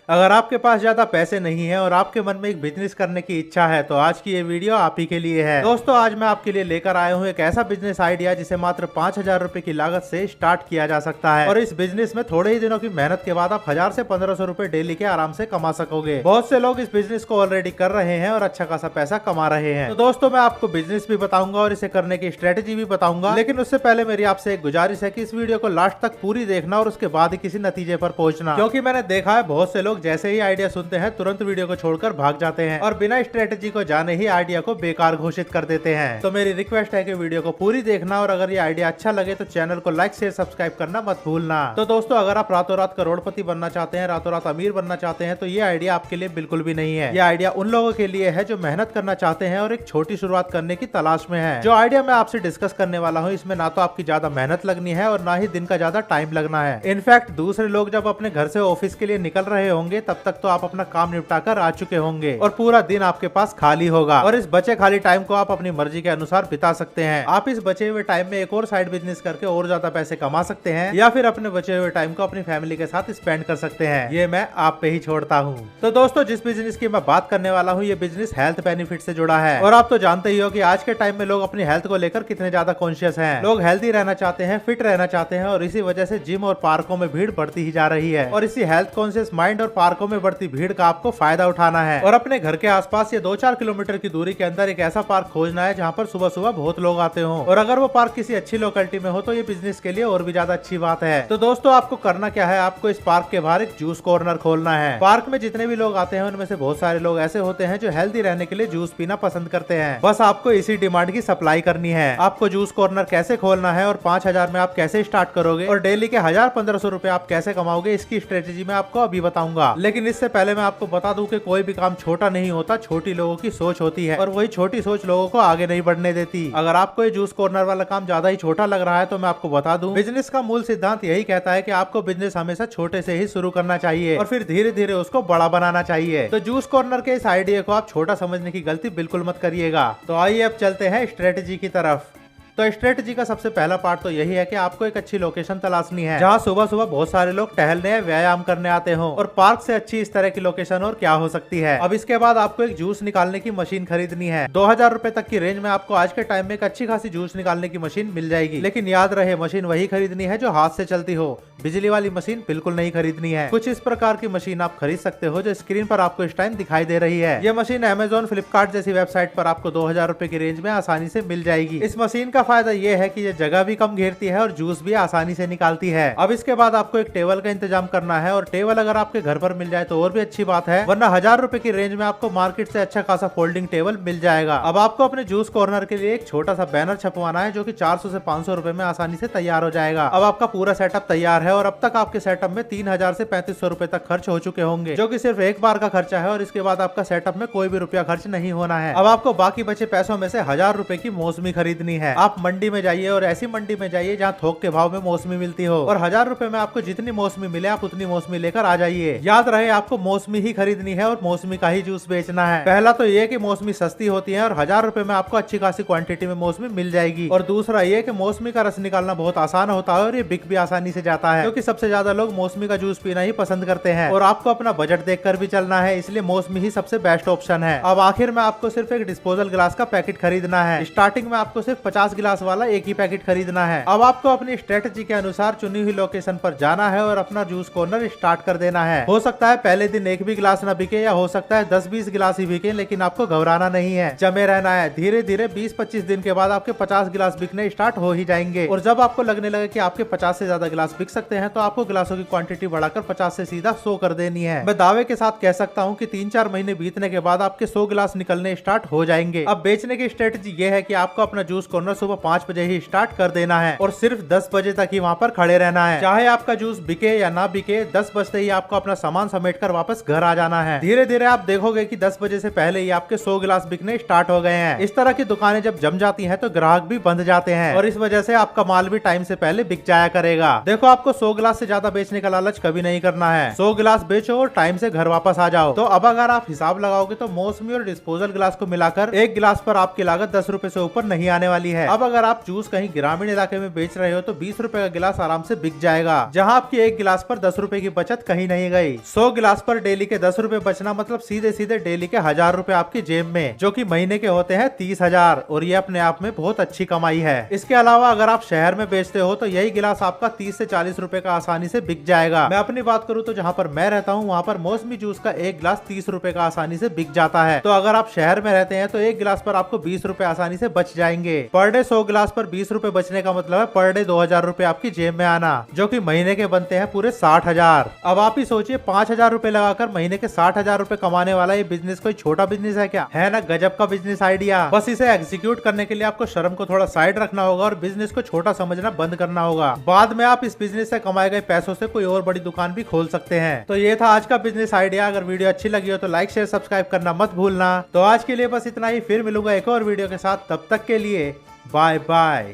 अगर आपके पास ज्यादा पैसे नहीं है और आपके मन में एक बिजनेस करने की इच्छा है तो आज की ये वीडियो आप ही के लिए है। दोस्तों आज मैं आपके लिए लेकर आया हूँ एक ऐसा बिजनेस आइडिया जिसे मात्र 5,000 रुपए की लागत से स्टार्ट किया जा सकता है और इस बिजनेस में थोड़े ही दिनों की मेहनत के बाद आप 1000 से 1500 रुपए डेली के आराम से कमा सकोगे। बहुत से लोग इस बिजनेस को ऑलरेडी कर रहे हैं और अच्छा खासा पैसा कमा रहे हैं। तो दोस्तों मैं आपको बिजनेस भी बताऊंगा और इसे करने की स्ट्रेटेजी भी बताऊंगा, लेकिन उससे पहले मेरी आपसे एक गुजारिश है कि इस वीडियो को लास्ट तक पूरी देखना और उसके बाद ही किसी नतीजे पर पहुंचना, क्योंकि मैंने देखा है बहुत से लोग जैसे ही आइडिया सुनते हैं तुरंत वीडियो को छोड़कर भाग जाते हैं और बिना स्ट्रेटेजी को जाने ही आइडिया को बेकार घोषित कर देते हैं। तो मेरी रिक्वेस्ट है कि वीडियो को पूरी देखना और अगर ये आइडिया अच्छा लगे तो चैनल को लाइक शेयर सब्सक्राइब करना मत भूलना। तो दोस्तों अगर आप रातों रात करोड़पति बनना चाहते हैं, रातों रात अमीर बनना चाहते हैं तो ये आइडिया आपके लिए बिल्कुल भी नहीं है। ये आइडिया उन लोगों के लिए है जो मेहनत करना चाहते हैं और एक छोटी शुरुआत करने की तलाश में है। जो आइडिया मैं आपसे डिस्कस करने वाला हूँ इसमें ना तो आपकी ज्यादा मेहनत लगनी है और ना ही दिन का ज्यादा टाइम लगना है। इनफैक्ट दूसरे लोग जब अपने घर से ऑफिस के लिए निकल रहे होंगे तब तक तो आप अपना काम निपटा कर आ चुके होंगे और पूरा दिन आपके पास खाली होगा और इस बचे खाली टाइम को आप अपनी मर्जी के अनुसार बिता सकते हैं। आप इस बचे हुए टाइम में एक और साइड बिजनेस करके और ज्यादा पैसे कमा सकते हैं या फिर अपने बचे हुए टाइम को अपनी फैमिली के साथ स्पेंड कर सकते हैं। ये मैं आप पे ही छोड़ता हूँ। तो दोस्तों जिस बिजनेस की मैं बात करने वाला हूँ ये बिजनेस हेल्थ बेनिफिट से जुड़ा है और आप तो जानते ही हो कि आज के टाइम में लोग अपनी हेल्थ को लेकर कितने ज्यादा कॉन्शियस हैं। लोग हेल्दी रहना चाहते हैं, फिट रहना चाहते हैं और इसी वजह से जिम और पार्कों में भीड़ बढ़ती ही जा रही है और इसी हेल्थ कॉन्शियस माइंड और पार्कों में बढ़ती भीड़ का आपको फायदा उठाना है और अपने घर के आसपास या 2-4 किलोमीटर की दूरी के अंदर एक ऐसा पार्क खोजना है जहाँ पर सुबह सुबह बहुत लोग आते हो और अगर वो पार्क किसी अच्छी लोकेलिटी में हो तो ये बिजनेस के लिए और भी ज्यादा अच्छी बात है। तो दोस्तों आपको करना क्या है, आपको इस पार्क के बाहर एक जूस कॉर्नर खोलना है। पार्क में जितने भी लोग आते हैं उनमें से बहुत सारे लोग ऐसे होते हैं जो हेल्दी रहने के लिए जूस पीना पसंद करते हैं। बस आपको इसी डिमांड की सप्लाई करनी है। आपको जूस कॉर्नर कैसे खोलना है और 5,000 में आप कैसे स्टार्ट करोगे और डेली के 1000-1500 रुपए आप कैसे कमाओगे इसकी स्ट्रेटेजी मैं आपको अभी बताऊंगा। लेकिन इससे पहले मैं आपको बता दूं कि कोई भी काम छोटा नहीं होता, छोटी लोगों की सोच होती है और वही छोटी सोच लोगों को आगे नहीं बढ़ने देती। अगर आपको ये जूस कॉर्नर वाला काम ज्यादा ही छोटा लग रहा है तो मैं आपको बता दूं बिजनेस का मूल सिद्धांत यही कहता है कि आपको बिजनेस हमेशा छोटे से ही शुरू करना चाहिए और फिर धीरे धीरे उसको बड़ा बनाना चाहिए। तो जूस कॉर्नर के इस आइडिया को आप छोटा समझने की गलती बिल्कुल मत करिएगा। तो आइए अब चलते हैं स्ट्रेटेजी की तरफ। तो स्ट्रेटेजी का सबसे पहला पार्ट तो यही है कि आपको एक अच्छी लोकेशन तलाशनी है जहां सुबह सुबह बहुत सारे लोग टहलने या व्यायाम करने आते हो और पार्क से अच्छी इस तरह की लोकेशन और क्या हो सकती है। अब इसके बाद आपको एक जूस निकालने की मशीन खरीदनी है। 2000 रुपए तक की रेंज में आपको आज के टाइम में एक अच्छी खासी जूस निकालने की मशीन मिल जाएगी, लेकिन याद रहे मशीन वही खरीदनी है जो हाथ से चलती हो। बिजली वाली मशीन बिल्कुल नहीं खरीदनी है। कुछ इस प्रकार की मशीन आप खरीद सकते हो जो स्क्रीन पर आपको इस टाइम दिखाई दे रही है। ये मशीन अमेजोन, फ्लिपकार्ट जैसी वेबसाइट पर आपको 2000 रुपए की रेंज में आसानी से मिल जाएगी। इस मशीन का फायदा ये है कि ये जगह भी कम घेरती है और जूस भी आसानी से निकालती है। अब इसके बाद आपको एक टेबल का इंतजाम करना है और टेबल अगर आपके घर पर मिल जाए तो और भी अच्छी बात है, वरना 1000 रुपए की रेंज में आपको मार्केट से अच्छा खासा फोल्डिंग टेबल मिल जाएगा। अब आपको अपने जूस कॉर्नर के लिए एक छोटा सा बैनर छपवाना है जो कि 400 से 500 रुपए में आसानी से तैयार हो जाएगा। अब आपका पूरा सेटअप तैयार है और अब तक आपके सेटअप में 3000 से 3500 रुपए तक खर्च हो चुके होंगे, जो कि सिर्फ एक बार का खर्चा है और इसके बाद आपका सेटअप में कोई भी रुपया खर्च नहीं होना है। अब आपको बाकी बचे पैसों में से 1000 रुपए की मौसमी खरीदनी है। आप मंडी में जाइए और ऐसी मंडी में जाइए जहाँ थोक के भाव में मौसमी मिलती हो और 1000 रुपए में आपको जितनी मौसमी मिले आप उतनी मौसमी लेकर आ जाइए। याद रहे आपको मौसमी ही खरीदनी है और मौसमी का ही जूस बेचना है। पहला तो ये कि मौसमी सस्ती होती है और 1000 रुपए में आपको अच्छी खासी क्वांटिटी में मौसमी मिल जाएगी और दूसरा ये कि मौसमी का रस निकालना बहुत आसान होता है और ये बिक भी आसानी से जाता है, क्योंकि सबसे ज्यादा लोग मौसमी का जूस पीना ही पसंद करते हैं और आपको अपना बजट देखकर भी चलना है, इसलिए मौसमी ही सबसे बेस्ट ऑप्शन है। अब आखिर में आपको सिर्फ एक डिस्पोजल गिलास का पैकेट खरीदना है। स्टार्टिंग में आपको सिर्फ 50 गिलास वाला एक ही पैकेट खरीदना है। अब आपको अपनी स्ट्रेटजी के अनुसार चुनी हुई लोकेशन पर जाना है और अपना जूस कॉर्नर स्टार्ट कर देना है। हो सकता है पहले दिन एक भी गिलास ना बिके या हो सकता है 10-20 गिलास ही बिके, लेकिन आपको घबराना नहीं है, जमे रहना है। धीरे धीरे 20-25 दिन के बाद आपके 50 गिलास बिकने स्टार्ट हो ही जाएंगे और जब आपको लगने लगे कि आपके 50 से ज्यादा गिलास बिक सकते हैं तो आपको गिलासों की क्वांटिटी बढ़ाकर 50 से सीधा 100 कर देनी है। मैं दावे के साथ कह सकता हूँ कि 3-4 महीने बीतने के बाद आपके 100 गिलास निकलने स्टार्ट हो जाएंगे। अब बेचने की स्ट्रेटजी ये है कि आपको अपना जूस कॉर्नर सुबह 5 बजे ही स्टार्ट कर देना है और सिर्फ 10 बजे तक ही वहाँ पर खड़े रहना है। चाहे आपका जूस बिके या ना बिके, 10 बजते ही आपको अपना सामान समेटकर वापस घर आ जाना है। धीरे धीरे आप देखोगे कि 10 बजे से पहले ही आपके 100 गिलास बिकने स्टार्ट हो गए हैं। इस तरह की दुकानें जब जम जाती हैं तो ग्राहक भी बंध जाते हैं और इस वजह से आपका माल भी टाइम से पहले बिक जाया करेगा। देखो आपको 100 गिलास से ज्यादा बेचने का लालच कभी नहीं करना है। 100 गिलास बेचो और टाइम से घर वापस आ जाओ। तो अब अगर आप हिसाब लगाओगे तो मौसमी और डिस्पोजल गिलास को मिलाकर एक गिलास पर आपकी लागत 10 रुपए से ऊपर नहीं आने वाली है। अब अगर आप जूस कहीं ग्रामीण इलाके में बेच रहे हो तो 20 रुपए का गिलास आराम से बिक जाएगा, जहाँ आपकी एक गिलास पर 10 रुपए की बचत कहीं नहीं गई। 100 गिलास पर डेली के 10 रुपए बचना मतलब सीधे सीधे डेली के 1000 रुपए आपकी जेब में, जो कि महीने के होते हैं 30,000, और ये अपने आप में बहुत अच्छी कमाई है। इसके अलावा अगर आप शहर में बेचते हो तो यही गिलास आपका 30 से 40 रुपए का आसानी से बिक जाएगा। मैं अपनी बात करूँ तो जहाँ पर मैं रहता हूँ वहाँ पर मौसमी जूस का एक गिलास 30 रुपए का आसानी से बिक जाता है। तो अगर आप शहर में रहते हैं तो एक गिलास पर आपको 20 रुपए आसानी से बच जाएंगे। पर डे 100 गिलास पर 20 रुपए बचने का मतलब है पर डे 2000 रुपए आपकी जेब में आना, जो कि महीने के बनते हैं पूरे 60,000। अब आप ही सोचिए 5,000 रुपए लगाकर महीने के 60,000 रुपए कमाने वाला ये बिजनेस कोई छोटा बिजनेस है क्या? है ना गजब का बिजनेस आइडिया। बस इसे एग्जीक्यूट करने के लिए आपको शर्म को थोड़ा साइड रखना होगा और बिजनेस को छोटा समझना बंद करना होगा। बाद में आप इस बिजनेस से कमाए गए पैसों से कोई और बड़ी दुकान भी खोल सकते हैं। तो ये था आज का बिजनेस आइडिया। अगर वीडियो अच्छी लगी हो तो लाइक शेयर सब्सक्राइब करना मत भूलना। तो आज के लिए बस इतना ही, फिर मिलूंगा एक और वीडियो के साथ। तब तक के लिए बाय बाय।